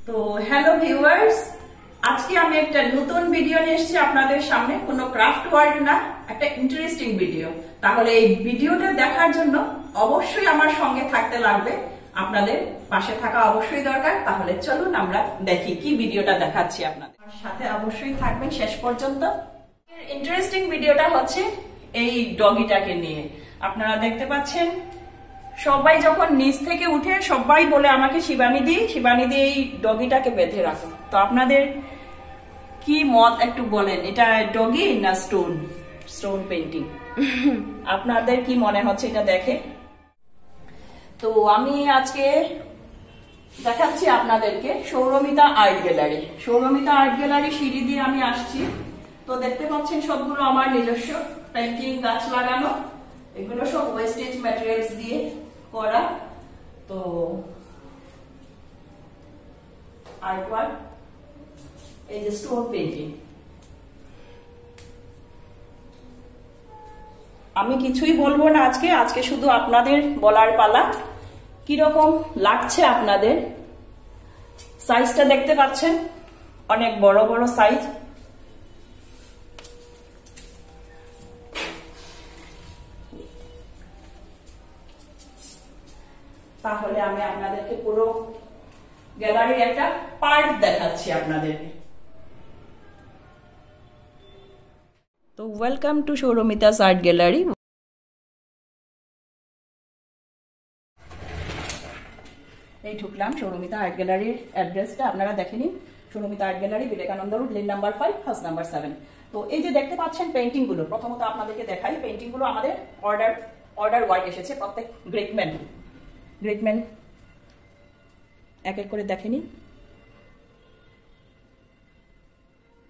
তো hello viewers, আজকে আমি একটা নতুন ভিডিও নিয়ে এসেছি আপনাদের সামনে। কোনো ক্রাফট ওয়ার্ক না, একটা ইন্টারেস্টিং ভিডিও। তাহলে এই ভিডিওটা দেখার জন্য অবশ্যই আমার সঙ্গে থাকতে লাগবে, আপনাদের পাশে থাকা অবশ্যই দরকার। তাহলে চলুন আমরা দেখি কি ভিডিওটা দেখাচ্ছি আপনাদের সাথে। অবশ্যই থাকবেন শেষ পর্যন্ত। ইন্টারেস্টিং ভিডিওটা হচ্ছে এই ডগিটাকে নিয়ে। আপনারা দেখতে পাচ্ছেন সবাই যখন নিচ থেকে উঠে সবাই বলে আমাকে শিবানী দি এই ডগিটাকে বেঁধে রাখো। তো আপনাদের কি মত একটু বলেন, এটা ডগি না স্টোন পেন্টিং? আপনাদের কি মনে হচ্ছে এটা দেখে? তো আমি আজকে দেখাচ্ছি আপনাদেরকে সৌরমিতা আর্ট গ্যালারি। সৌরমিতা আর্ট গ্যালারি সিঁড়ি দিয়ে আমি আসছি। তো দেখতে পাচ্ছেন সবগুলো আমার নিজস্ব পেন্টিং, গাছ লাগানো, এগুলো সব ওয়েস্টেজ ম্যাটেরিয়ালস দিয়ে করা। তো আর্ট ওয়ার্ক, এই যে স্টোন পেন্টিং। আমি কিছুই বলবো না আজকে শুধু আপনাদের বলার পালা। কিরকম লাগছে আপনাদের? সাইজটা দেখতে পাচ্ছেন, অনেক বড় বড় সাইজ। তাহলে আমি আপনাদেরকে পুরো গ্যালারির একটা পার্ট দেখাচ্ছি আপনাদেরকে। তো welcome to Sourmita's art gallery. এই ঢুকলাম সৌরমিতা আর্ট গ্যালারির অ্যাড্রেসটা আপনারা দেখে নিন। Sourmita art gallery, Vivekananda road, lane number 5, house number 7। তো এই যে দেখতে পাচ্ছেন পেন্টিং গুলো, প্রথমত আপনাদেরকে দেখাই। পেন্টিং গুলো আমাদের অর্ডার ওয়ার্ক এসেছে। প্রত্যেক গ্রেটম্যান এক এক করে দেখে নিন।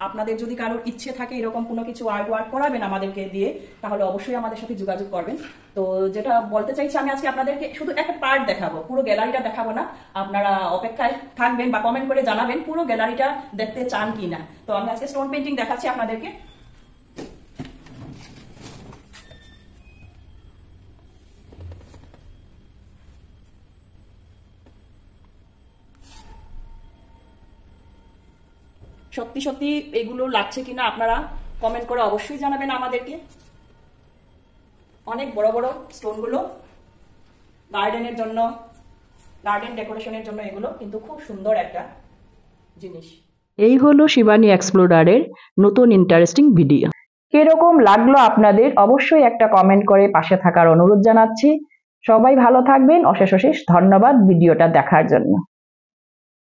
আপনাদের যদি কারোর ইচ্ছে থাকে এরকম কোনো কিছু আর্ট ওয়ার্ক করাবেন আমাদেরকে দিয়ে, তাহলে অবশ্যই আমাদের সাথে যোগাযোগ করবেন। তো যেটা বলতে চাইছি, আমি আজকে আপনাদেরকে শুধু একটা পার্ট দেখাবো, পুরো গ্যালারিটা দেখাবো না। আপনারা অপেক্ষায় থাকবেন বা কমেন্ট করে জানাবেন পুরো গ্যালারিটা দেখতে চান কি না। তো আমি আজকে স্টোন পেন্টিং দেখাচ্ছি আপনাদেরকে। সত্যি সত্যি এগুলো লাগছে কিনা আপনারা কমেন্ট করে অবশ্যই জানাবেন আমাদেরকে। অনেক বড় বড় স্টোন গুলো, গার্ডেনের জন্য, গার্ডেন ডেকোরেশনের জন্য এগুলো কিন্তু খুব সুন্দর একটা জিনিস। এই হলো শিবানী এক্সপ্লোরারের নতুন ইন্টারেস্টিং ভিডিও। কিরকম লাগলো আপনাদের অবশ্যই একটা কমেন্ট করে পাশে থাকার অনুরোধ জানাচ্ছি। সবাই ভালো থাকবেন। অশেষ ধন্যবাদ ভিডিওটা দেখার জন্য।